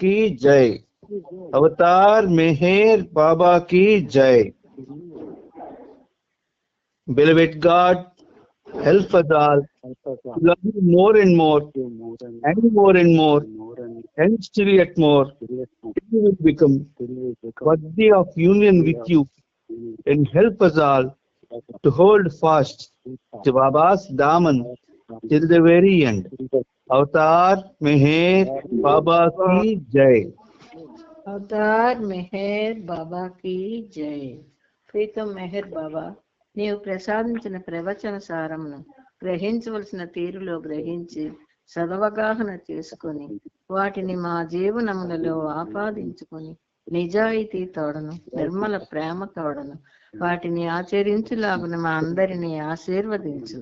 की जय। अवतार मेहर बाबा की जय। Beloved God, help us all to love you more and more, and more and more, and still yet more, till we become worthy of union with you, and help us all to hold fast to Baba's Daman till the very end. Avatar Meher Baba ki Jai. Avatar Meher బాబాకి జై. ప్రీతం మెహర్ బాబా, నీవు ప్రసాదించిన ప్రవచన సారమును గ్రహించవలసిన తీరులో గ్రహించి సదవగాహన చేసుకొని వాటిని మా జీవనములలో ఆపాదించుకొని నిజాయితీ తోడను నిర్మల ప్రేమ తోడను వాటిని ఆచరించులాగున మా అందరినీ ఆశీర్వదించు.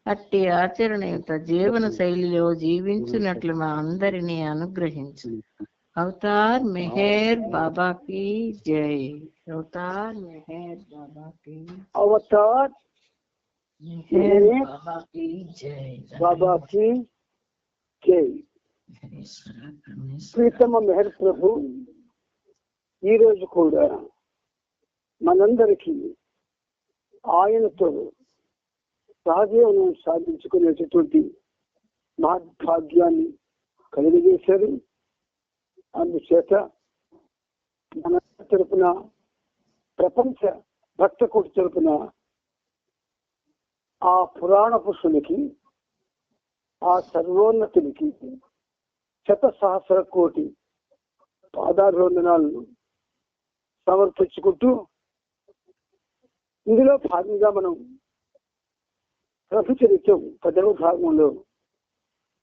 అట్టి ఆచరణయుత జీవన శైలిలో జీవించినట్లు మా అందరినీ అనుగ్రహించు. अवतार मेहर बाबा की जय. अवतार मेहर बाबा की अवतार मेहर बाबा की जय. बाबा की जय. ప్రీతమ మెహర్ ప్రభు ఈ రోజు కూడా మనందరికీ ఆయనతో సహజీవనం సాధించుకునేటటువంటి మహద్భాగ్యాన్ని కలిగజేశారు. అందుచేత మన తరపున ప్రపంచ భక్త కోటి తరపున ఆ పురాణ పురుషునికి ఆ సర్వోన్నతునికి 100,000 కోటి పాదాభివందనాలను సమర్పించుకుంటూ ఇందులో భాగంగా మనం ప్రభు చరిత్రం 10వ భాగంలో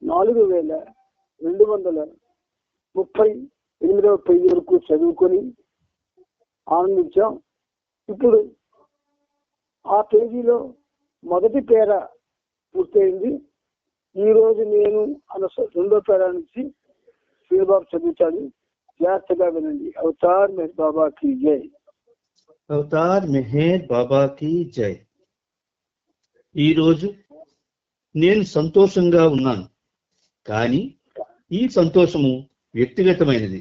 4238వ పేజీ వరకు చదువుకొని ఆనందించాం. ఇప్పుడు ఆ పేజీలో మొదటి పేర పూర్తయింది. ఈ రోజు నేను అన్న రెండో పేర నుంచి శ్రీబాబు చదువుతాను, జాగ్రత్తగా వినండి. అవతార్ మెహర్ బాబా की जय. అవతార్ మెహర్ బాబా की जय. ఈరోజు నేను సంతోషంగా ఉన్నాను, కానీ ఈ సంతోషము వ్యక్తిగతమైనది.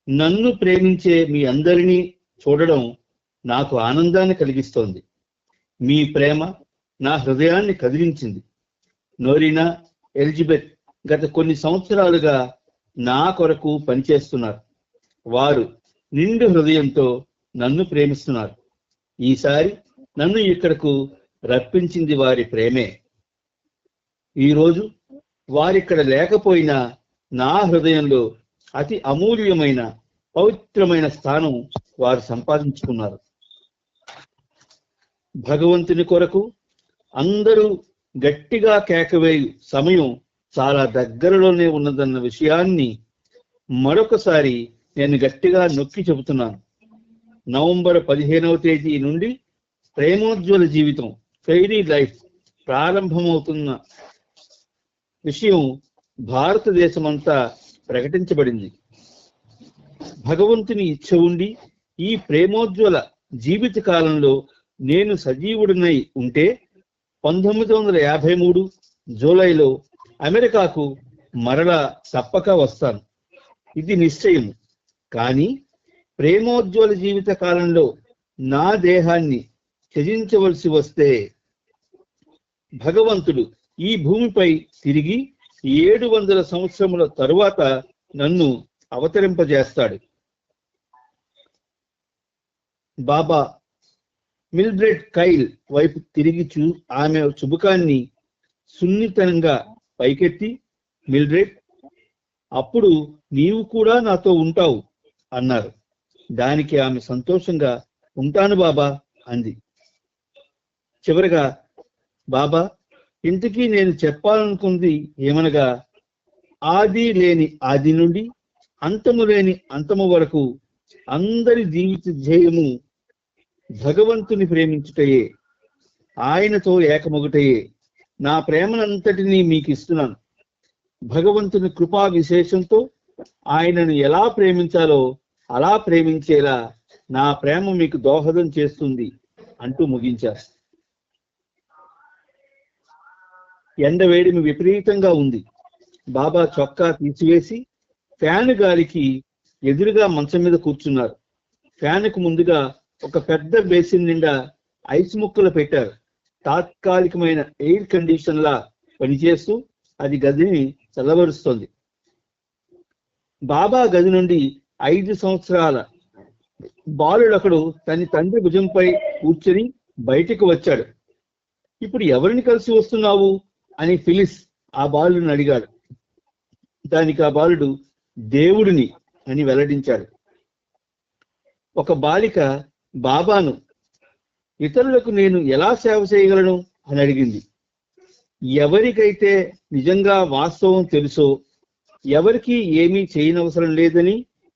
నన్ను ప్రేమించే మీ అందరినీ చూడడం నాకు ఆనందాన్ని కలిగిస్తోంది. మీ ప్రేమ నా హృదయాన్ని కదిలించింది. నోరినా, ఎలిజబెత్ గత కొన్ని సంవత్సరాలుగా నా కొరకు పనిచేస్తున్నారు. వారు నిండు హృదయంతో నన్ను ప్రేమిస్తున్నారు. ఈసారి నన్ను ఇక్కడకు రప్పించింది వారి ప్రేమే. ఈరోజు వారిక్కడ లేకపోయినా నా హృదయంలో అతి అమూల్యమైన పవిత్రమైన స్థానం వారు సంపాదించుకున్నారు. భగవంతుని కొరకు అందరూ గట్టిగా కేకవేయు సమయం చాలా దగ్గరలోనే ఉన్నదన్న విషయాన్ని మరొకసారి నేను గట్టిగా నొక్కి చెబుతున్నాను. నవంబర్ 15వ తేదీ నుండి ప్రేమోజ్వల జీవితం, ఫెయిరీ లైఫ్ ప్రారంభమవుతున్న విషయం భారతదేశమంతా ప్రకటించబడింది. భగవంతుని ఇచ్చ ఉండి ఈ ప్రేమోజ్వల జీవిత కాలంలో నేను సజీవుడినై ఉంటే 1953 జూలైలో అమెరికాకు మరలా తప్పక వస్తాను. ఇది నిశ్చయం. కానీ ప్రేమోజ్వల జీవిత కాలంలో నా దేహాన్ని త్యజించవలసి వస్తే భగవంతుడు ఈ భూమిపై తిరిగి 700 సంవత్సరముల తరువాత నన్ను అవతరింపజేస్తాడు. బాబా మిల్డ్రెడ్ కైల్ వైపు తిరిగి ఆమె చుబుకాన్ని సున్నితంగా పైకెత్తి, మిల్డ్రెడ్, అప్పుడు నీవు కూడా నాతో ఉంటావు అన్నారు. దానికి ఆమె సంతోషంగా ఉంటాను బాబా అంది. చివరగా, బాబా, ఇంతకీ నేను చెప్పాలనుకుంది ఏమనగా, ఆది లేని ఆది నుండి అంతము లేని అంతము వరకు అందరి జీవిత ధ్యేయము భగవంతుని ప్రేమించుటయే, ఆయనతో ఏకమొగటయే. నా ప్రేమనంతటినీ మీకు ఇస్తున్నాను. భగవంతుని కృపా విశేషంతో ఆయనను ఎలా ప్రేమించాలో అలా ప్రేమించేలా నా ప్రేమ మీకు దోహదం చేస్తుంది అంటూ ముగించారు. ఎండ వేడిమి విపరీతంగా ఉంది. బాబా చొక్కా తీసివేసి ఫ్యాన్ గాలికి ఎదురుగా మంచం మీద కూర్చున్నారు. ఫ్యాన్కు ముందుగా ఒక పెద్ద బేసిన్ నిండా ఐస్ ముక్కలు పెట్టారు. తాత్కాలికమైన ఎయిర్ కండిషన్ లా పనిచేస్తూ అది గదిని చల్లబరుస్తోంది. బాబా గది నుండి 5 సంవత్సరాల బాలుడొకడు తన తండ్రి భుజంపై కూర్చొని బయటకు వచ్చాడు. ఇప్పుడు ఎవరిని కలిసి వస్తున్నావు అని ఫిలిస్ ఆ బాలుడిని అడిగాడు. దానికి ఆ బాలుడు దేవుడిని అని వెల్లడించాడు. ఒక బాలిక బాబాను, ఇతరులకు నేను ఎలా సేవ చేయగలను అని అడిగింది. ఎవరికైతే నిజంగా వాస్తవం తెలుసో, ఎవరికి ఏమీ చేయనవసరం లేదని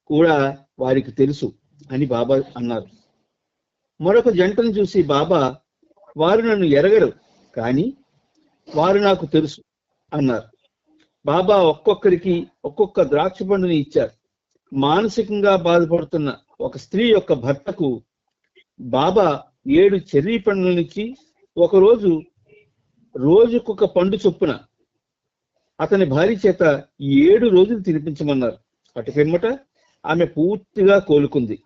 కూడా వారికి తెలుసు అని బాబా అన్నారు. మరొక జంటను చూసి బాబా, వారు నన్ను ఎరగరు కానీ వారు నాకు తెలుసు అన్నారు. బాబా ఒక్కొక్కరికి ఒక్కొక్క ద్రాక్ష పండుని ఇచ్చారు. మానసికంగా బాధపడుతున్న ఒక స్త్రీ యొక్క భర్తకు బాబా 7 చెర్రీ పండ్లనిచ్చి ఒకరోజు రోజుకొక పండు చొప్పున అతని భార్య చేత 7 రోజులు తినిపించమన్నారు. అటు పిమ్మట ఆమె పూర్తిగా కోలుకుంది.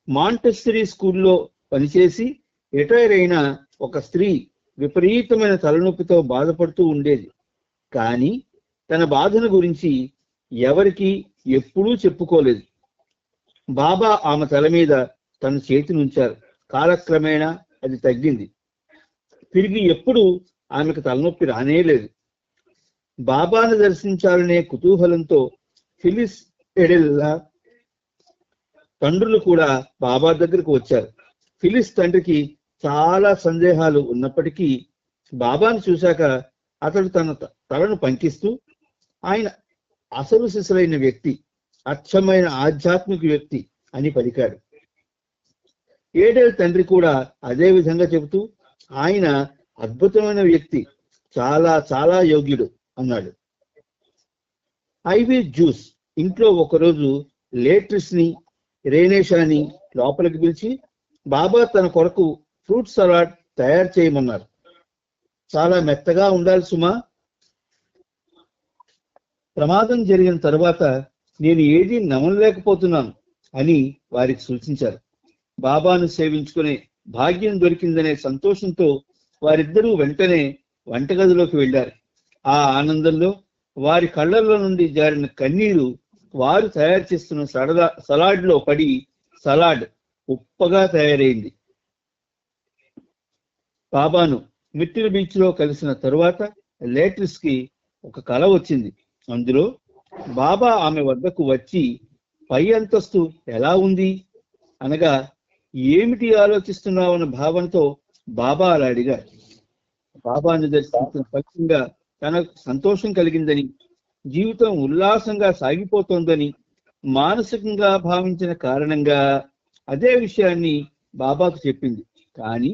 మాంటెస్సరీ స్కూల్లో పనిచేసి రిటైర్ అయిన ఒక స్త్రీ విపరీతమైన తలనొప్పితో బాధపడుతూ ఉండేది. కానీ తన బాధను గురించి ఎవరికి ఎప్పుడూ చెప్పుకోలేదు. బాబా ఆమె తల మీద తన చేతిని ఉంచారు. కాలక్రమేణా అది తగ్గింది. తిరిగి ఎప్పుడు ఆమెకు తలనొప్పి రానేలేదు. బాబాను దర్శించాలనే కుతూహలంతో ఫిలిస్ ఎడెల్లా తండ్రులు కూడా బాబా దగ్గరకు వచ్చారు. ఫిలిస్ తండ్రికి చాలా సందేహాలు ఉన్నప్పటికీ బాబాను చూశాక అతడు తన తలను పంకిస్తూ, ఆయన అసలు సిసలైన వ్యక్తి, అచ్చమైన ఆధ్యాత్మిక వ్యక్తి అని పలికాడు. ఏడేళ్ళ తండ్రి కూడా అదే విధంగా చెబుతూ, ఆయన అద్భుతమైన వ్యక్తి, చాలా చాలా యోగ్యుడు అన్నాడు. ఐవీ జ్యూస్ ఇంట్లో ఒకరోజు లేట్రిస్ ని, రేనేషాని లోపలికి పిలిచి బాబా తన కొరకు ఫ్రూట్ సలాడ్ తయారు చేయమన్నారు. చాలా మెత్తగా ఉండాలి సుమా. ప్రమాదం జరిగిన తరువాత నేను ఏది నమ్మలేకపోతున్నాను అని వారికి సూచించారు. బాబాను సేవించుకునే భాగ్యం దొరికిందనే సంతోషంతో వారిద్దరూ వెంటనే వంటగదిలోకి వెళ్ళారు. ఆ ఆనందంలో వారి కళ్ళల్లో నుండి జారిన కన్నీరు వారు తయారు చేస్తున్న సలాడ్ లో పడి సలాడ్ ఉప్పగా తయారైంది. బాబాను మిట్టిల్ బీచ్ లో కలిసిన తరువాత లేట్రిస్ కి ఒక కల వచ్చింది. అందులో బాబా ఆమె వద్దకు వచ్చి, పై అంతస్తు ఎలా ఉంది అనగా, ఏమిటి ఆలోచిస్తున్నావన్న భావనతో బాబా అలా అడిగారు. బాబాను దర్శించిన ఫలితంగా తనకు సంతోషం కలిగిందని, జీవితం ఉల్లాసంగా సాగిపోతోందని మానసికంగా భావించిన కారణంగా అదే విషయాన్ని బాబాకు చెప్పింది. కానీ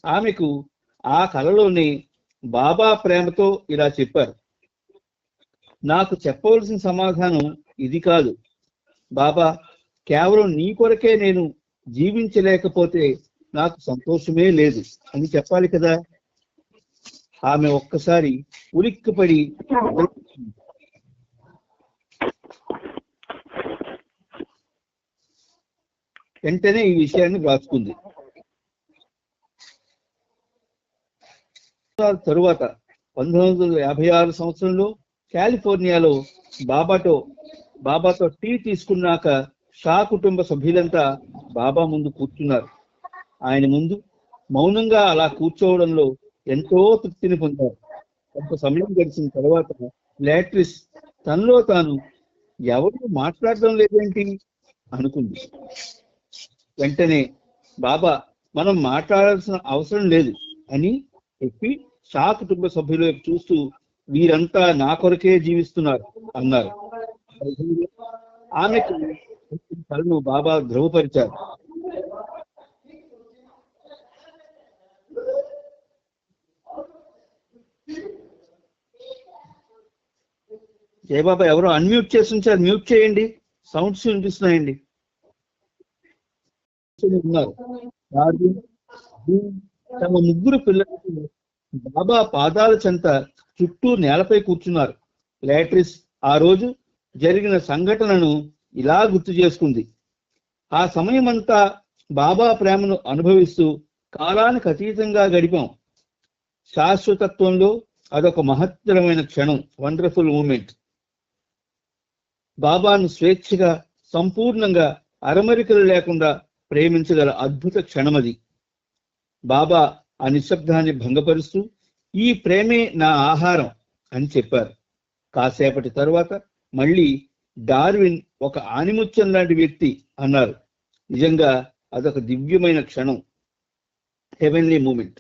ఆమెకు ఆ కలలోనే బాబా ప్రేమతో ఇలా చెప్పారు, నాకు చెప్పవలసిన సమాధానం ఇది కాదు బాబా, కేవలం నీ కొరకే నేను జీవించలేకపోతే నాకు సంతోషమే లేదు అని చెప్పాలి కదా. ఆమె ఒక్కసారి ఉలిక్కిపడి వెంటనే ఈ విషయాన్ని రాసుకుంది. తరువాత 1956 సంవత్సరంలో కాలిఫోర్నియాలో బాబాతో టీ తీసుకున్నాక షా కుటుంబ సభ్యులంతా బాబా ముందు కూర్చున్నారు. ఆయన ముందు మౌనంగా అలా కూర్చోవడంలో ఎంతో తృప్తిని పొందారు. కొంత సమయం గడిచిన తర్వాత లేట్రిస్ తనలో తాను, ఎవరు మాట్లాడడం లేదేంటి అనుకుంది. వెంటనే బాబా, మనం మాట్లాడాల్సిన అవసరం లేదు అని చెప్పి షా కుటుంబ సభ్యులు చూస్తూ, వీరంతా నా కొరకే జీవిస్తున్నారు అన్నారు. ఆమెకు తలను బాబా ధృవపరిచారు. జయబాబా ఎవరో అన్మ్యూట్ చేసి ఉంచారు, మ్యూట్ చేయండి, సౌండ్స్ వినిపిస్తున్నాయండి. ఉన్నారు తమ 3 పిల్లలకు బాబా పాదాల చెంత చుట్టూ నేలపై కూర్చున్నారు. లేట్రిస్ ఆ రోజు జరిగిన సంఘటనను ఇలా గుర్తు చేసుకుంది. ఆ సమయమంతా బాబా ప్రేమను అనుభవిస్తూ కాలానికి అతీతంగా గడిపాం. శాశ్వతత్వంలో అదొక మహత్తరమైన క్షణం, వండర్ఫుల్ మూమెంట్. బాబాను స్వేచ్ఛగా, సంపూర్ణంగా, అరమరికలు లేకుండా ప్రేమించగల అద్భుత క్షణమది. బాబా ఆ నిశ్శబ్దాన్ని భంగపరుస్తూ ఈ ప్రేమే నా ఆహారం అని చెప్పారు. కాసేపటి తరువాత మళ్ళీ డార్విన్ ఒక ఆనిముత్యం లాంటి వ్యక్తి అన్నారు. నిజంగా అదొక దివ్యమైన క్షణం, హెవెన్లీ మూమెంట్.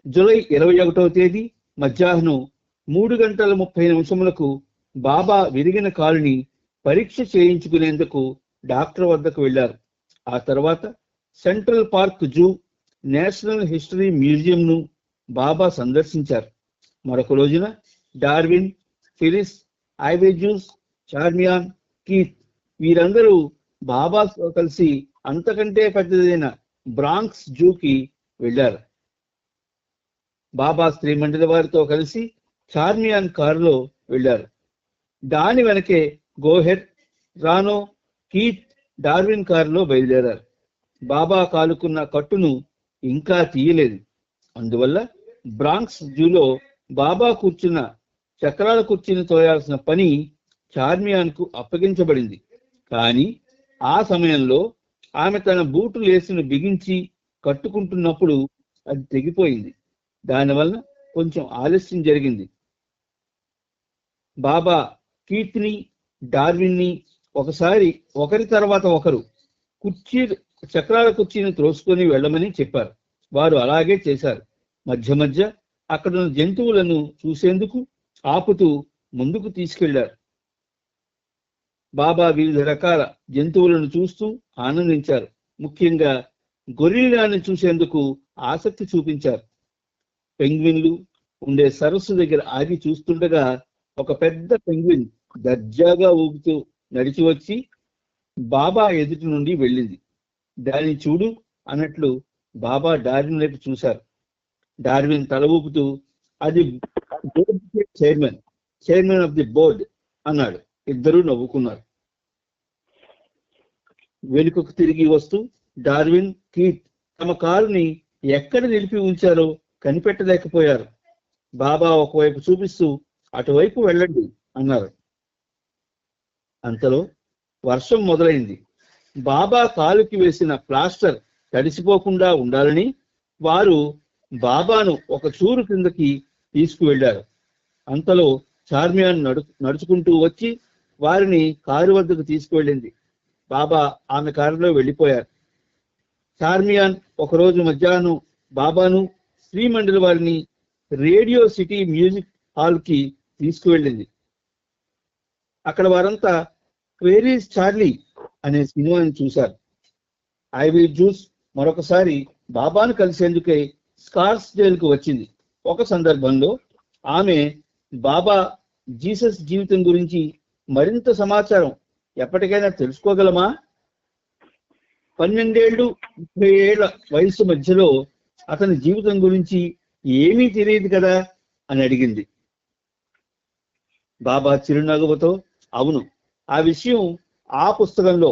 జూలై 21వ తేదీ మధ్యాహ్నం 3:30 బాబా విరిగిన కాలుని పరీక్ష చేయించుకునేందుకు డాక్టర్ వద్దకు వెళ్లారు. ఆ తర్వాత Central Park Zoo, National History మ్యూజియంను బాబా సందర్శించారు. మరొక రోజున డార్విన్, ఫిలిస్, ఐవేజూస్, చార్మియాన్, కీత్ వీరందరూ బాబాతో కలిసి అంతకంటే పెద్దదైన బ్రాంక్స్ జూకి వెళ్లారు. బాబా స్త్రీ మండలి వారితో కలిసి చార్మియాన్ కారులో వెళ్లారు. దాని వెనకే గోహెర్, రానో, కీత్ డార్విన్ కారులో బయలుదేరారు. బాబా కాలుకున్న కట్టును ఇంకా తీయలేదు. అందువల్ల బ్రాంక్స్ జూలో బాబా కూర్చున్న చక్రాల కుర్చీని తోయాల్సిన పని చార్మియాన్కు అప్పగించబడింది. కానీ ఆ సమయంలో ఆమె తన బూటు లేసును బిగించి కట్టుకుంటున్నప్పుడు అది తెగిపోయింది. దానివల్ల కొంచెం ఆలస్యం జరిగింది. బాబా కీర్తిని, డార్విన్ని ఒకరి తర్వాత ఒకరు చక్రాల కుర్చీని త్రోసుకొని వెళ్ళమని చెప్పారు. వారు అలాగే చేశారు. మధ్య మధ్య అక్కడున్న జంతువులను చూసేందుకు ఆపుతూ ముందుకు తీసుకెళ్లారు. బాబా వివిధ రకాల జంతువులను చూస్తూ ఆనందించారు. ముఖ్యంగా గొరిల్లాని చూసేందుకు ఆసక్తి చూపించారు. పెంగ్విన్లు ఉండే సరస్సు దగ్గర ఆగి చూస్తుండగా ఒక పెద్ద పెంగ్విన్ దర్జాగా ఊగుతూ నడిచి వచ్చి బాబా ఎదుటి నుండి వెళ్ళింది. దాన్ని చూడు అన్నట్లు బాబా డార్విన్ వైపు చూశారు. డార్విన్ తల ఊపుతూ అది చైర్మన్ ఆఫ్ ది బోర్డ్ అన్నాడు. ఇద్దరూ నవ్వుకున్నారు. వెనుకకు తిరిగి వస్తూ డార్విన్, కీత్ తమ కారుని ఎక్కడ నిలిపి ఉంచారో కనిపెట్టలేకపోయారు. బాబా ఒకవైపు చూపిస్తూ అటువైపు వెళ్ళండి అన్నారు. అంతలో వర్షం మొదలైంది. బాబా కాలుకి వేసిన ప్లాస్టర్ తడిసిపోకుండా ఉండాలని వారు బాబాను ఒక చూరు కిందకి తీసుకువెళ్లారు. అంతలో చార్మియాన్ నడుచుకుంటూ వచ్చి వారిని కారు వద్దకు తీసుకువెళ్ళింది. బాబా ఆమె కారులో వెళ్ళిపోయారు. చార్మియాన్ ఒకరోజు మధ్యాహ్నం బాబాను, శ్రీమండలి వారిని రేడియో సిటీ మ్యూజిక్ హాల్ కి తీసుకువెళ్ళింది. అక్కడ వారంతా వేర్ ఈజ్ చార్లీ అనే సినిమాని చూశారు. ఐవీ జ్యూస్ మరొకసారి బాబాను కలిసేందుకై స్కార్స్డేల్ కు వచ్చింది. ఒక సందర్భంలో ఆమె బాబా జీసస్ జీవితం గురించి మరింత సమాచారం ఎప్పటికైనా తెలుసుకోగలమా? 12 ఏళ్ళు 30 ఏళ్ల వయసు మధ్యలో అతని జీవితం గురించి ఏమీ తెలియదు కదా అని అడిగింది. బాబా చిరునవ్వుతో అవును, ఆ విషయం ఆ పుస్తకంలో,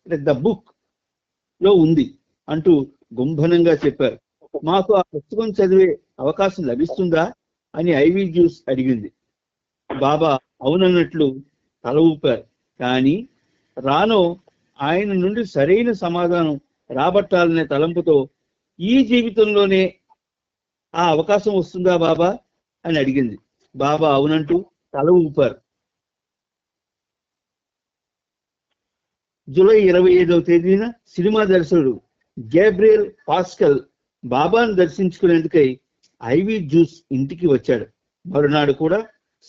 ద బుక్ లో ఉంది అంటూ గుంభనంగా చెప్పారు. మాకు ఆ పుస్తకం చదివే అవకాశం లభిస్తుందా అని ఐవీ జ్యూస్ అడిగింది. బాబా అవునన్నట్లు తల ఊపారు. కానీ రానో ఆయన నుండి సరైన సమాధానం రాబట్టాలనే తలంపుతో ఈ జీవితంలోనే ఆ అవకాశం వస్తుందా బాబా అని అడిగింది. బాబా అవునంటూ తల ఊపారు. జూలై 25వ తేదీన సినిమా దర్శకుడు గ్యాబ్రియల్ పాస్కల్ బాబాను దర్శించుకునేందుకై ఐవీ జ్యూస్ ఇంటికి వచ్చాడు. మరునాడు కూడా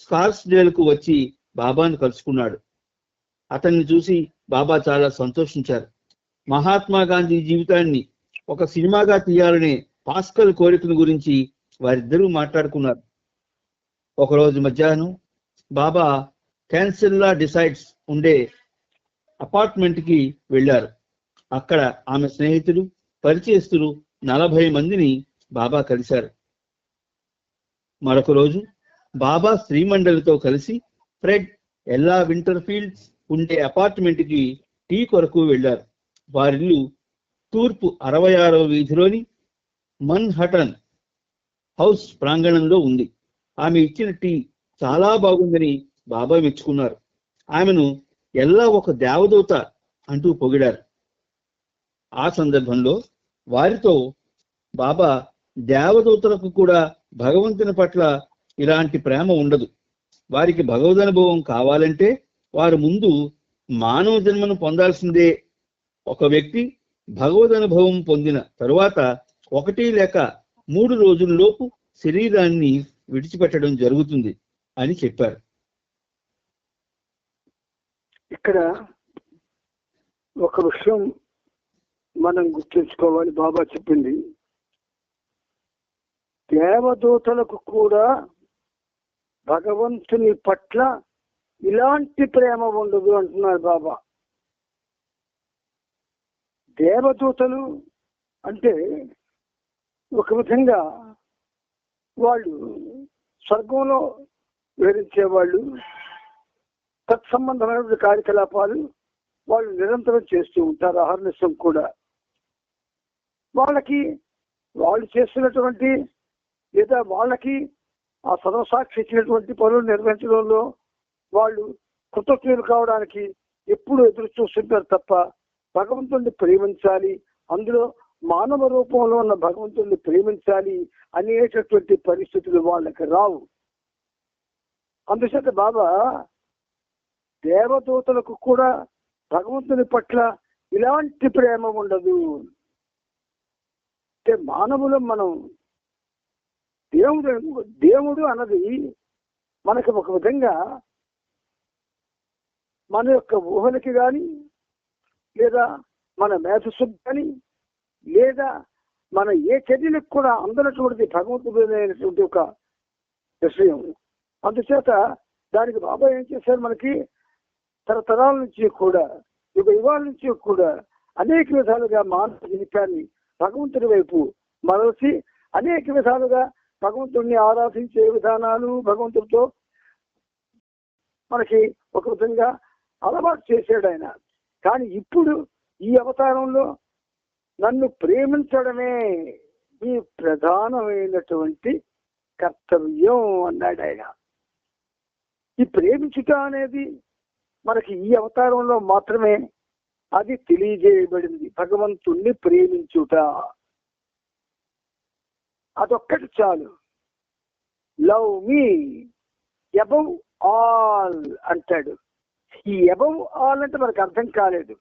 స్కార్స్డేల్ కు వచ్చి బాబాను కలుసుకున్నాడు. అతన్ని చూసి బాబా చాలా సంతోషించారు. మహాత్మా గాంధీ జీవితాన్ని ఒక సినిమాగా తీయాలనే పాస్కల్ కోరికను గురించి వారిద్దరూ మాట్లాడుకున్నారు. ఒకరోజు మధ్యాహ్నం బాబా క్యాన్సెల్లా డిసైడ్స్ ఉండే అపార్ట్మెంట్ కి వెళ్లారు. అక్కడ ఆమె స్నేహితులు, పరిచయస్తులు 40 మందిని బాబా కలిశారు. మరొక రోజు బాబా శ్రీమండలితో కలిసి ఫ్రెడ్, ఎల్లా వింటర్ఫీల్డ్ ఉండే అపార్ట్మెంట్ కి టీ కొరకు వెళ్లారు. వారిల్లు తూర్పు 66వ వీధిలోని మన్హటన్ హౌస్ ప్రాంగణంలో ఉంది. ఆమె ఇచ్చిన టీ చాలా బాగుందని బాబా మెచ్చుకున్నారు. ఆమెను ఎల్లా ఒక దేవదూత అంటూ పొగిడారు. ఆ సందర్భంలో వారితో బాబా, దేవదూతలకు కూడా భగవంతుని పట్ల ఇలాంటి ప్రేమ ఉండదు. వారికి భగవదనుభవం కావాలంటే వారు ముందు మానవ జన్మను పొందాల్సిందే. ఒక వ్యక్తి భగవదనుభవం పొందిన తరువాత 1 లేక 3 రోజుల్లోపు శరీరాన్ని విడిచిపెట్టడం జరుగుతుంది అని చెప్పారు. ఇక్కడ ఒక విషయం మనం గుర్తుంచుకోవాలి. బాబా చెప్పింది, దేవదూతలకు కూడా భగవంతుని పట్ల ఇలాంటి ప్రేమ ఉండదు అంటున్నారు బాబా. దేవదూతలు అంటే ఒక విధంగా వాళ్ళు స్వర్గంలో వివరించేవాళ్ళు, తత్సంబంధమైన కార్యకలాపాలు వాళ్ళు నిరంతరం చేస్తూ ఉంటారు. అహర్నిశం కూడా వాళ్ళకి వాళ్ళు చేస్తున్నటువంటి లేదా వాళ్ళకి ఆ సర్వసాక్షి ఇచ్చినటువంటి పనులు నిర్వహించడంలో వాళ్ళు కృతజ్ఞులు కావడానికి ఎప్పుడు ఎదురు చూస్తుంటారు తప్ప భగవంతుడిని ప్రేమించాలి, అందులో మానవ రూపంలో ఉన్న భగవంతుడిని ప్రేమించాలి అనేటటువంటి పరిస్థితులు వాళ్ళకి రావు. అందుచేత బాబా దేవదూతలకు కూడా భగవంతుని పట్ల ఇలాంటి ప్రేమ ఉండదు. అంటే మానవులు మనం దేవుడు అన్నది మనకి ఒక విధంగా మన యొక్క ఊహలకి కానీ లేదా మన మేధస్సుకి కానీ లేదా మన ఏ చర్యలకు కూడా అందనటువంటిది భగవంతుడైనటువంటి ఒక విషయం. అందుచేత దానికి బాబా ఏం చేశారు, మనకి తరతరాల నుంచి కూడా యుగాల నుంచి కూడా అనేక విధాలుగా మానవ జీవితాన్ని భగవంతుడి వైపు మరల్చి అనేక విధాలుగా భగవంతుడిని ఆరాధించే విధానాలు భగవంతుడితో మనకి ఒక విధంగా అలవాటు చేశాడు ఆయన. కానీ ఇప్పుడు ఈ అవతారంలో నన్ను ప్రేమించడమే ఈ ప్రధానమైనటువంటి కర్తవ్యం అన్నాడు ఆయన. ఈ ప్రేమించుట అనేది మనకి ఈ అవతారంలో మాత్రమే అది తెలియజేయబడింది. భగవంతుణ్ణి ప్రేమించుట అదొక్కటి చాలు. లవ్ మీ అబౌవ్ ఆల్ అంటాడు. ఈ అబౌవ్ ఆల్ అంటే మనకు అర్థం కాలేదు.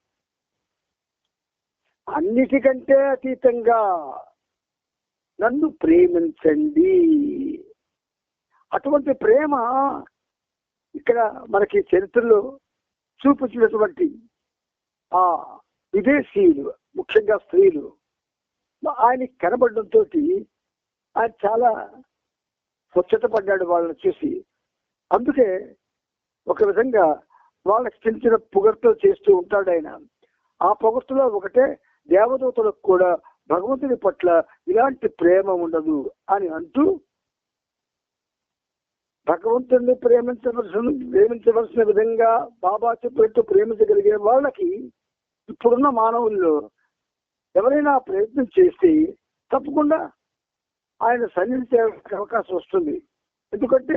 అన్నిటికంటే అతీతంగా నన్ను ప్రేమించండి. అటువంటి ప్రేమ ఇక్కడ మనకి చరిత్రలో చూపించినటువంటి ఆ విదేశీయులు, ముఖ్యంగా స్త్రీలు ఆయనకి కనబడడంతో ఆయన చాలా స్వచ్ఛతపడ్డాడు వాళ్ళని చూసి. అందుకే ఒక విధంగా వాళ్ళకి చిన్న చిన్న పొగడ్తలు చేస్తూ ఉంటాడు ఆయన. ఆ పొగడ్తలో ఒకటే, దేవదూతలకు కూడా భగవంతుని పట్ల ఇలాంటి ప్రేమ ఉండదు అని అంటూ భగవంతుడిని ప్రేమించవలసిన విధంగా బాబా చెప్పినట్టు ప్రేమించగలిగే వాళ్ళకి ఇప్పుడున్న మానవుల్లో ఎవరైనా ప్రయత్నం చేస్తే తప్పకుండా ఆయన సన్నిధించే అవకాశం వస్తుంది. ఎందుకంటే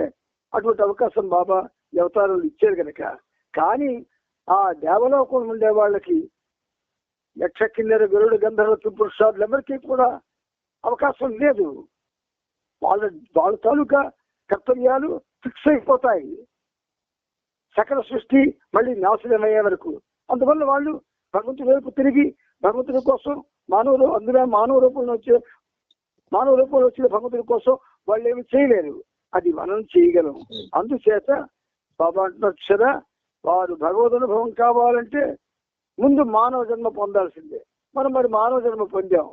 అటువంటి అవకాశం బాబా అవతారాలు ఇచ్చారు కనుక. కానీ ఆ దేవలోకం ఉండే వాళ్ళకి యక్ష కిన్నెర గరుడు గంధర్వ పురుషాదులు ఎవరికి కూడా అవకాశం లేదు. వాళ్ళ తాలూకా కర్తవ్యాలు ఫిక్స్ అయిపోతాయి సకల సృష్టి మళ్ళీ నాశనమయ్యే వరకు. అందువల్ల వాళ్ళు భగవంతుడి వైపు తిరిగి భగవంతుడి కోసం మానవ రూపంలో వచ్చిన భగవంతుడి కోసం వాళ్ళు ఏమి చేయలేరు. అది మనం చేయగలం. అందుచేత బాబా అంటున్నారు కదా, వారు భగవద్ అనుభవం కావాలంటే ముందు మానవ జన్మ పొందాల్సిందే. మనం మరి మానవ జన్మ పొందాం,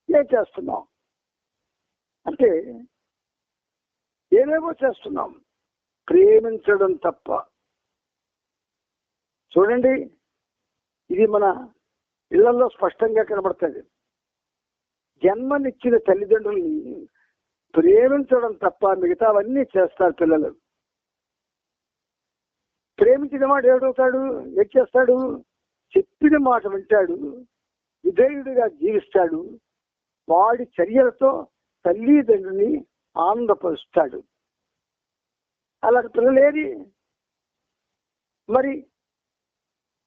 ఏం చేస్తున్నాం అంటే ఏవేవో చేస్తున్నాం, ప్రేమించడం తప్ప. చూడండి, ఇది మన ఇళ్లలో స్పష్టంగా కనబడుతుంది. జన్మనిచ్చిన తల్లిదండ్రుల్ని ప్రేమించడం తప్ప మిగతావన్నీ చేస్తారు పిల్లలు. ప్రేమించిన వాడు ఏడవుతాడు, ఏం చేస్తాడు? చెప్పిన మాట వింటాడు, విధేయుడిగా జీవిస్తాడు, వాడి చర్యలతో తల్లిదండ్రుని ఆనందపరుస్తాడు. అలాంటి పిల్లలేది? మరి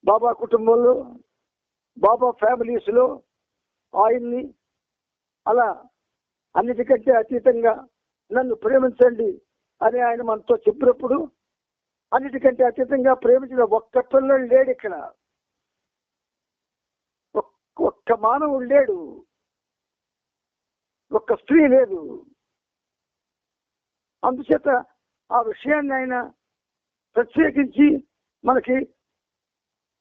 బాబా కుటుంబంలో, బాబా ఫ్యామిలీస్లో ఆయన్ని అలా అన్నిటికంటే అతీతంగా నన్ను ప్రేమించండి అని ఆయన మనతో చెప్పినప్పుడు అన్నిటికంటే అతీతంగా ప్రేమించిన ఒక్క పిల్లలు లేడు ఇక్కడ, ఒక్క మానవుడు లేడు, ఒక్క స్త్రీ లేదు. అందుచేత ఆ విషయాన్ని ఆయన ప్రత్యేకించి మనకి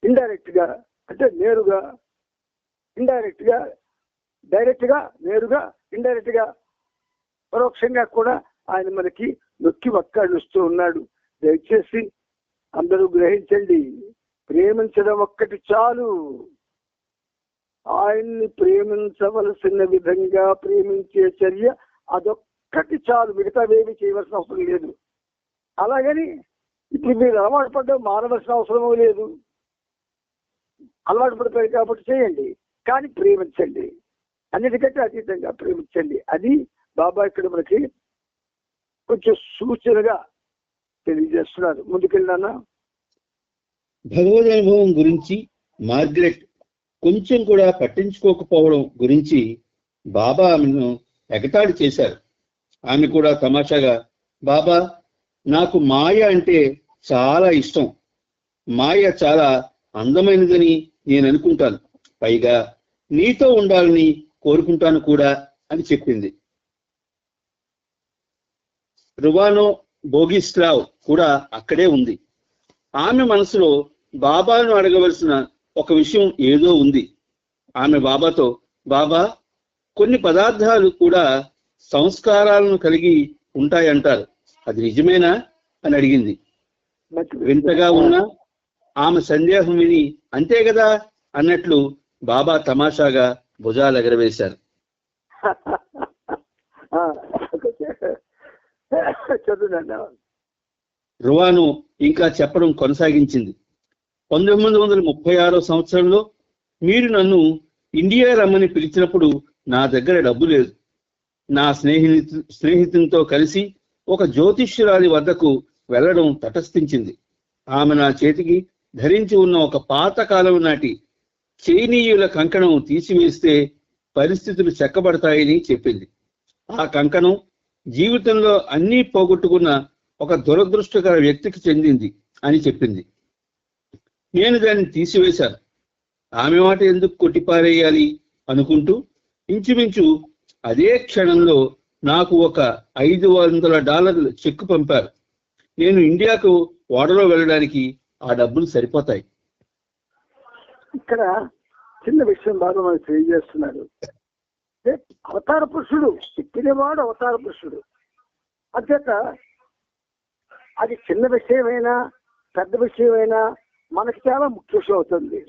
ఇండైరెక్ట్ గా, అంటే నేరుగా, ఇండైరెక్ట్ గా, డైరెక్ట్ గా, నేరుగా, ఇండైరెక్ట్ గా, పరోక్షంగా కూడా ఆయన మనకి నొక్కి వక్కాడుస్తూ ఉన్నాడు. దయచేసి అందరూ గ్రహించండి, ప్రేమించడం ఒక్కటి చాలు. ఆయన్ని ప్రేమించవలసిన విధంగా ప్రేమించే చర్య అదొక్కటి చాలు, మిగతావేమీ చేయవలసిన అవసరం లేదు. అలాగని ఇప్పుడు మీరు అలవాటు పడ్డం మానవలసిన అవసరమూ లేదు. అలవాటు పడిపోయారు కాబట్టి చేయండి, కానీ ప్రేమించండి, అన్నిటికంటే అతీతంగా ప్రేమించండి. అది బాబా ఇక్కడ మనకి కొంచెం సూచనగా తెలియజేస్తున్నారు. ముందుకెళ్ళినా భగవద్ అనుభవం గురించి మార్గరెట్ కొంచెం కూడా పట్టించుకోకపోవడం గురించి బాబా ఆమెను ఎగతాళి చేశారు. ఆమె కూడా తమాషాగా, బాబా నాకు మాయ అంటే చాలా ఇష్టం, మాయ చాలా అందమైనదని నేను అనుకుంటాను, పైగా నీతో ఉండాలని కోరుకుంటాను కూడా అని చెప్పింది. రువానో బోగిస్లావ్ కూడా అక్కడే ఉంది. ఆమె మనసులో బాబాను అడగవలసిన ఒక విషయం ఏదో ఉంది. ఆమె బాబాతో, బాబా కొన్ని పదార్థాలు కూడా సంస్కారాలను కలిగి ఉంటాయంటారు, అది నిజమేనా అని అడిగింది. వింతగా ఉన్నా ఆమె సందేహం విని అంతే కదా అన్నట్లు బాబా తమాషాగా భుజాలు ఎగరవేశారు. రువాను ఇంకా చెప్పడం కొనసాగించింది. 1936 సంవత్సరంలో మీరు నన్ను ఇండియా రమ్మని పిలిచినప్పుడు నా దగ్గర డబ్బు లేదు. నా స్నేహితునితో కలిసి ఒక జ్యోతిష్యురాలి వద్దకు వెళ్ళడం తటస్థించింది. ఆమె నా చేతికి ధరించి ఉన్న ఒక పాతకాలం నాటి చైనీయుల కంకణం తీసివేస్తే పరిస్థితులు చెక్కబడతాయని చెప్పింది. ఆ కంకణం జీవితంలో అన్నీ పోగొట్టుకున్న ఒక దురదృష్టకర వ్యక్తికి చెందింది అని చెప్పింది. నేను దాన్ని తీసివేశాను. ఆమె మాట ఎందుకు కొట్టిపారేయాలి అనుకుంటూ ఇంచుమించు అదే క్షణంలో నాకు ఒక $500 చెక్కు పంపారు. నేను ఇండియాకు ఓడలో వెళ్ళడానికి ఆ డబ్బులు సరిపోతాయి. ఇక్కడ చిన్న విషయం బాగా మనకు తెలియజేస్తున్నారు. అవతార పురుషుడు, చెప్పినవాడు అవతార పురుషుడు. అంచేత అది చిన్న విషయమైనా పెద్ద విషయమైనా మనకి చాలా ముఖ్య విషయం అవుతుంది.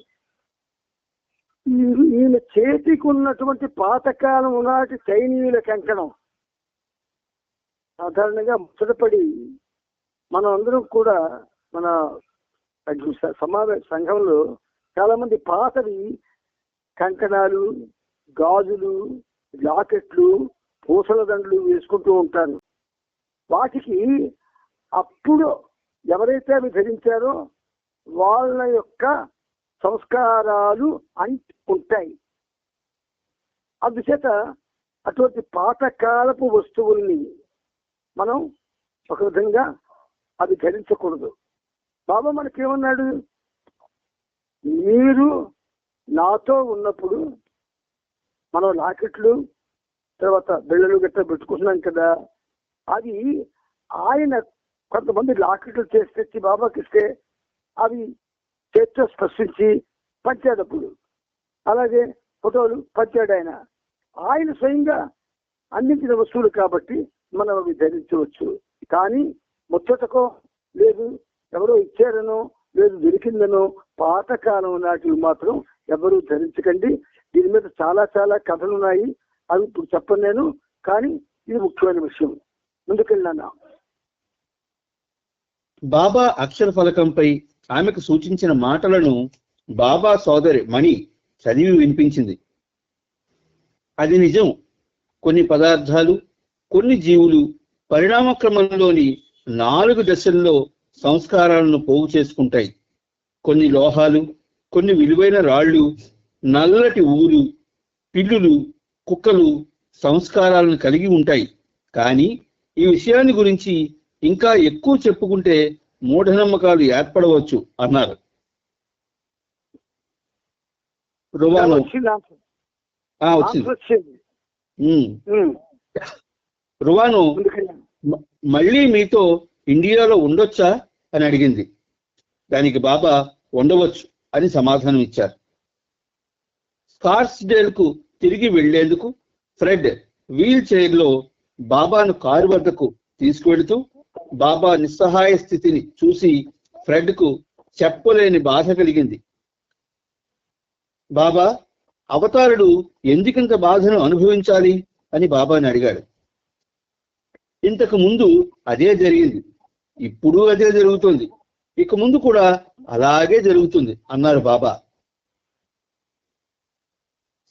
ఈయన చేతికి ఉన్నటువంటి పాతకాలం నాటి చైనీయుల కంకణం సాధారణంగా ముచ్చటపడి మనం అందరం కూడా మన సమావేశ సంఘంలో చాలా మంది పాతవి కంకణాలు, గాజులు, జాకెట్లు, పూసల దండలు వేసుకుంటూ ఉంటారు. వాటికి అప్పుడు ఎవరైతే అవి ధరించారో వాళ్ళ యొక్క సంస్కారాలు ఉంటాయి. అందుచేత అటువంటి పాతకాలపు వస్తువుల్ని మనం ఒక విధంగా అది ధరించకూడదు. బాబా మనకేమన్నాడు? మీరు నాతో ఉన్నప్పుడు మనం లాకెట్లు తర్వాత బిళ్ళలు గట్రా పెట్టుకుంటున్నాం కదా, అది ఆయన కొంతమంది లాకెట్లు చేసి తెచ్చి బాబాకి ఇస్తే అవి చేతితో స్పర్శించి పంచాడప్పుడు, అలాగే ఫోటోలు పంచాడు ఆయన స్వయంగా అందించిన వస్తువులు కాబట్టి మనం అవి ధరించవచ్చు. కానీ ముచ్చటకో లేదు ఎవరో ఇచ్చారనో లేదు దొరికిందనో పాతకాలం నాటివి మాత్రం ఎవరూ ధరించకండి. దీని మీద చాలా చాలా కథలు ఉన్నాయి, అవి ఇప్పుడు చెప్పను నేను, కానీ ఇది ముఖ్యమైన విషయం. ముందుకెళ్ళినా బాబా అక్షర ఫలకంపై ఆమెకు సూచించిన మాటలను బాబా సోదరి మణి చదివి వినిపించింది. అది నిజం. కొన్ని పదార్థాలు, కొన్ని జీవులు పరిణామక్రమంలోని 4 దశల్లో సంస్కారాలను పోగు చేసుకుంటాయి. కొన్ని లోహాలు, కొన్ని విలువైన రాళ్ళు, నల్లటి ఊరు, పిల్లులు, కుక్కలు సంస్కారాలను కలిగి ఉంటాయి. కానీ ఈ విషయాన్ని గురించి ఇంకా ఎక్కువ చెప్పుకుంటే మూఢనమ్మకాలు ఏర్పడవచ్చు అన్నారు. రువాను వచ్చింది. రువాను మళ్ళీ మీతో ఇండియాలో ఉండొచ్చా అని అడిగింది. దానికి బాబా ఉండవచ్చు అని సమాధానం ఇచ్చారు. స్కార్స్డేల్ కు తిరిగి వెళ్లేందుకు ఫ్రెడ్ వీల్ చైర్ లో బాబాను కారు వద్దకు తీసుకువెళుతూ బాబా నిస్సహాయ స్థితిని చూసి ఫ్రెడ్ కు చెప్పలేని బాధ కలిగింది. బాబా, అవతారుడు ఎందుకింత బాధను అనుభవించాలి అని బాబాని అడిగాడు. ఇంతకు ముందు అదే జరిగింది, ఇప్పుడు అదే జరుగుతుంది, ఇక ముందు కూడా అలాగే జరుగుతుంది అన్నారు బాబా.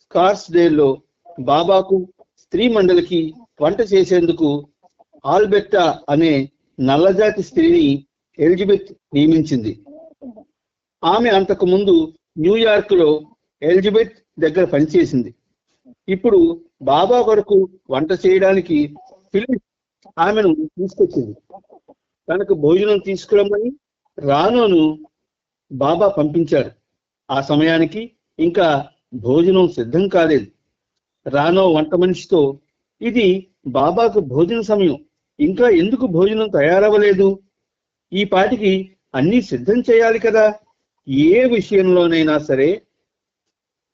స్కార్స్డేల్లో బాబాకు, స్త్రీ మండలికి వంట చేసేందుకు ఆల్బెట్టా అనే నల్లజాతి స్త్రీని ఎలిజబెత్ నియమించింది. ఆమె అంతకు ముందు న్యూయార్క్ లో ఎలిజబెత్ దగ్గర పనిచేసింది. ఇప్పుడు బాబా కొరకు వంట చేయడానికి ఫిలిస్ ఆమెను తీసుకొచ్చింది. తనకు భోజనం తీసుకురమ్మని రానోను బాబా పంపించాడు. ఆ సమయానికి ఇంకా భోజనం సిద్ధం కాలేదు. రానో వంట మనిషితో, ఇది బాబాకు భోజన సమయం, ఇంకా ఎందుకు భోజనం తయారవ్వలేదు? ఈ పాటికి అన్నీ సిద్ధం చేయాలి కదా. ఏ విషయంలోనైనా సరే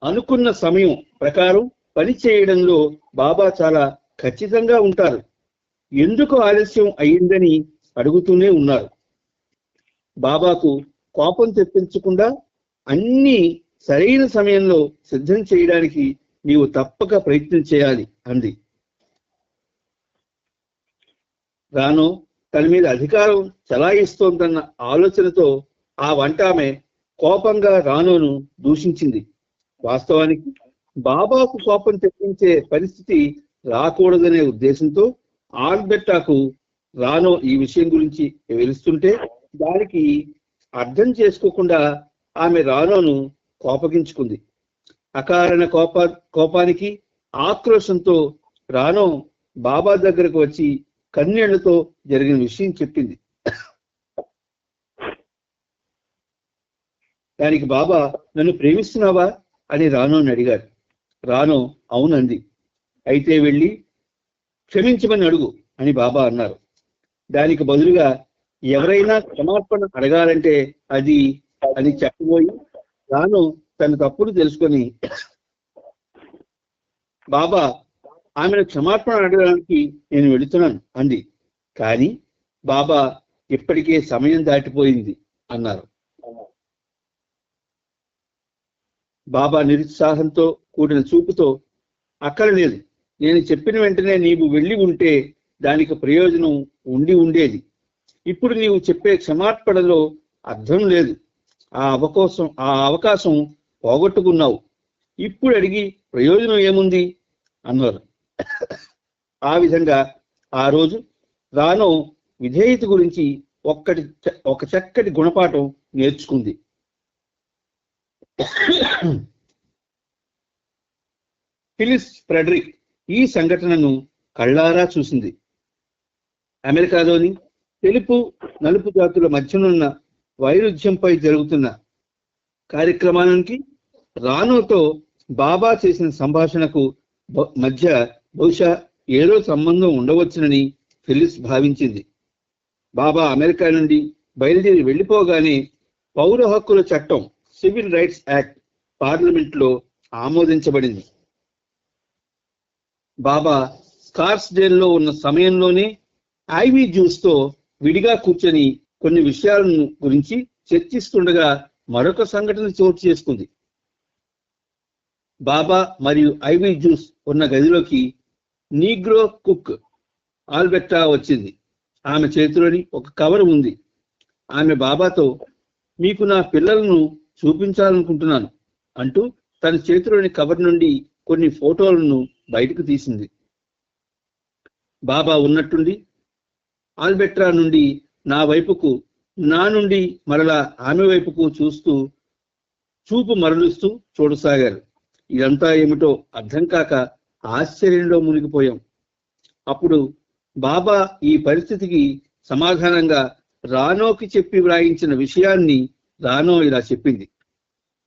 అనుకున్న సమయం ప్రకారం పని చేయడంలో బాబా చాలా ఖచ్చితంగా ఉంటారు. ఎందుకు ఆలస్యం అయ్యిందని అడుగుతూనే ఉన్నారు. బాబాకు కోపం తెప్పించకుండా అన్ని సరైన సమయంలో సిద్ధం చేయడానికి నీవు తప్పక ప్రయత్నం చేయాలి అంది. రానో తన మీద అధికారం చలాయిస్తోందన్న ఆలోచనతో ఆ వంట ఆమె కోపంగా రానోను దూషించింది. వాస్తవానికి బాబాకు కోపం తెప్పించే పరిస్థితి రాకూడదనే ఉద్దేశంతో ఆల్బెట్టాకు రానో ఈ విషయం గురించి వెలుస్తుంటే దానికి అర్థం చేసుకోకుండా ఆమె రానోను కోపగించుకుంది. అకారణ కోపానికి ఆక్రోశంతో రానో బాబా దగ్గరకు వచ్చి కన్నీళ్లతో జరిగిన విషయం చెప్పింది. దానికి బాబా, నన్ను ప్రేమిస్తున్నావా అని రానోని అడిగాడు. రానో అవునంది. అయితే వెళ్ళి క్షమించమని అడుగు అని బాబా అన్నారు. దానికి బదులుగా ఎవరైనా క్షమాపణ అడగాలంటే అది అని చెప్పబోయి రానో తన తప్పులు తెలుసుకొని బాబా, ఆమెను క్షమాపణ అడగడానికి నేను వెళుతున్నాను అంది. కానీ బాబా, ఇప్పటికే సమయం దాటిపోయింది అన్నారు. బాబా నిరుత్సాహంతో కూడిన చూపుతో, అక్కర్లేదు, నేను చెప్పిన వెంటనే నీవు వెళ్ళి ఉంటే దానికి ప్రయోజనం ఉండి ఉండేది. ఇప్పుడు నీవు చెప్పే క్షమాపణలో అర్థం లేదు. ఆ అవకాశం పోగొట్టుకున్నావు. ఇప్పుడు అడిగి ప్రయోజనం ఏముంది అన్నారు. ఆ విధంగా ఆ రోజు రానో విధేయత గురించి ఒక చక్కటి గుణపాఠం నేర్చుకుంది. ఫిలిస్ ఫ్రెడరిక్ ఈ సంఘటనను కళ్ళారా చూసింది. అమెరికాలోని తెలుపు నలుపు జాతుల మధ్యనున్న వైరుధ్యంపై జరుగుతున్న కార్యక్రమానికి రానోతో బాబా చేసిన సంభాషణకు మధ్య బహుశా ఏదో సంబంధం ఉండవచ్చునని ఫిలిస్ భావించింది. బాబా అమెరికా నుండి బయలుదేరి వెళ్ళిపోగానే పౌర హక్కుల చట్టం, సివిల్ రైట్స్ యాక్ట్ పార్లమెంట్లో ఆమోదించబడింది. బాబా స్కార్స్డేల్లో ఉన్న సమయంలోనే ఐవీ జ్యూస్ తో విడిగా కూర్చొని కొన్ని విషయాలను గురించి చర్చిస్తుండగా మరొక సంఘటన చోటు చేసుకుంది. బాబా మరియు ఐవీ జ్యూస్ ఉన్న గదిలోకి నీగ్రో కుక్ ఆల్బెట్టా వచ్చింది. ఆమె చేతిలోని ఒక కవర్ ఉంది. ఆమె బాబాతో, మీకు నా పిల్లలను చూపించాలనుకుంటున్నాను అంటూ తన చేతిలోని కవర్ నుండి కొన్ని ఫోటోలను బయటకు తీసింది. బాబా ఉన్నట్టుండి ఆల్బెట్రా నుండి నా వైపుకు, నా నుండి మరలా ఆమె వైపుకు చూపు మరలుస్తూ చూడసాగారు. ఇదంతా ఏమిటో అర్థం కాక ఆశ్చర్యంలో మునిగిపోయాం. అప్పుడు బాబా ఈ పరిస్థితికి సమాధానంగా రానోకి చెప్పి వ్రాయించిన విషయాన్ని రానో ఇలా చెప్పింది.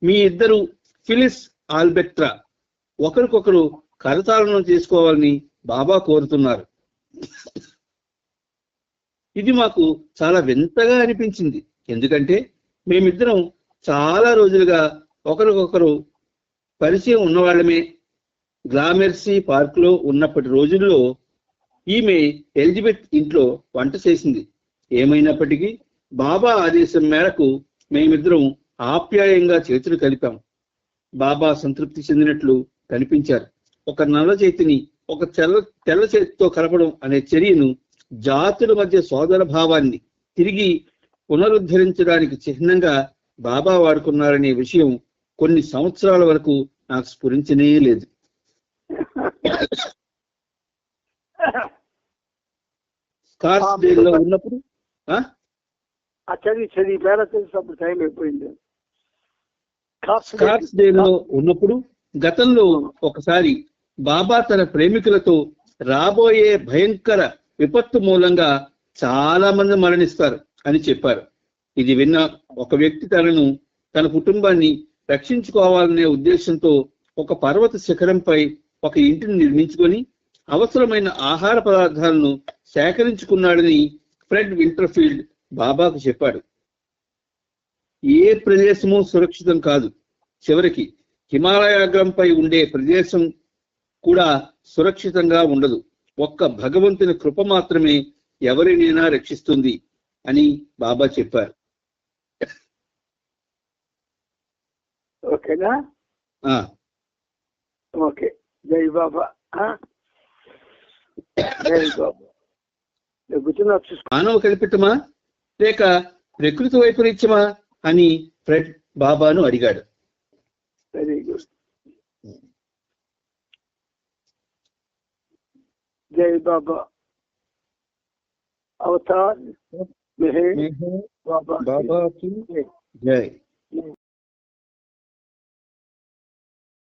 మీ ఇద్దరు ఫిలిస్ ఆల్బెట్రా ఒకరికొకరు కరతాళనం చేసుకోవాలని బాబా కోరుతున్నారు. ఇది మాకు చాలా వింతగా అనిపించింది. ఎందుకంటే మేమిద్దరం చాలా రోజులుగా ఒకరికొకరు పరిచయం ఉన్నవాళ్ళమే. గ్లామెర్సీ పార్క్ లో ఉన్నప్పటి రోజుల్లో ఈమె ఎలిజబెత్ ఇంట్లో వంట చేసింది. ఏమైనప్పటికీ బాబా ఆదేశం మేరకు మేమిద్దరం ఆప్యాయంగా చేతులు కలిపాం. బాబా సంతృప్తి చెందినట్లు కనిపించారు. ఒక నల్ల చేతిని ఒక తెల్ల చేతితో కలపడం అనే చర్యను జాతుల మధ్య సోదర భావాన్ని తిరిగి పునరుద్ధరించడానికి చిహ్నంగా బాబా వాడుకున్నారనే విషయం కొన్ని సంవత్సరాల వరకు నాకు స్ఫురించనే లేదు. స్కాట్స్డేల్లో ఉన్నప్పుడు స్కాట్స్డేల్లో ఉన్నప్పుడు గతంలో ఒకసారి బాబా తన ప్రేమికులతో రాబోయే భయంకర విపత్తు మూలంగా చాలా మంది మరణిస్తారు అని చెప్పారు. ఇది విన్న ఒక వ్యక్తి తన కుటుంబాన్ని రక్షించుకోవాలనే ఉద్దేశంతో ఒక పర్వత శిఖరంపై ఒక ఇంటిని నిర్మించుకొని అవసరమైన ఆహార పదార్థాలను సేకరించుకున్నాడని ఫ్రెడ్ వింటర్ఫీల్డ్ బాబాకు చెప్పాడు. ఏ ప్రదేశము సురక్షితం కాదు. చివరికి హిమాలయాగ్రంపై ఉండే ప్రదేశం కూడా సురక్షితంగా ఉండదు. ఒక్క భగవంతుని కృప మాత్రమే ఎవరినైనా రక్షిస్తుంది అని బాబా చెప్పారు. ఓకేనా? ఓకే. జై బాబా. జై బాబా. మానవ కల్పితమా లేక ప్రకృతి వైపరీత్యమా అని ఫ్రెడ్ బాబాను అడిగాడు. Very good. జై బాబా. అవతార్ మెహర్ బాబా. జై.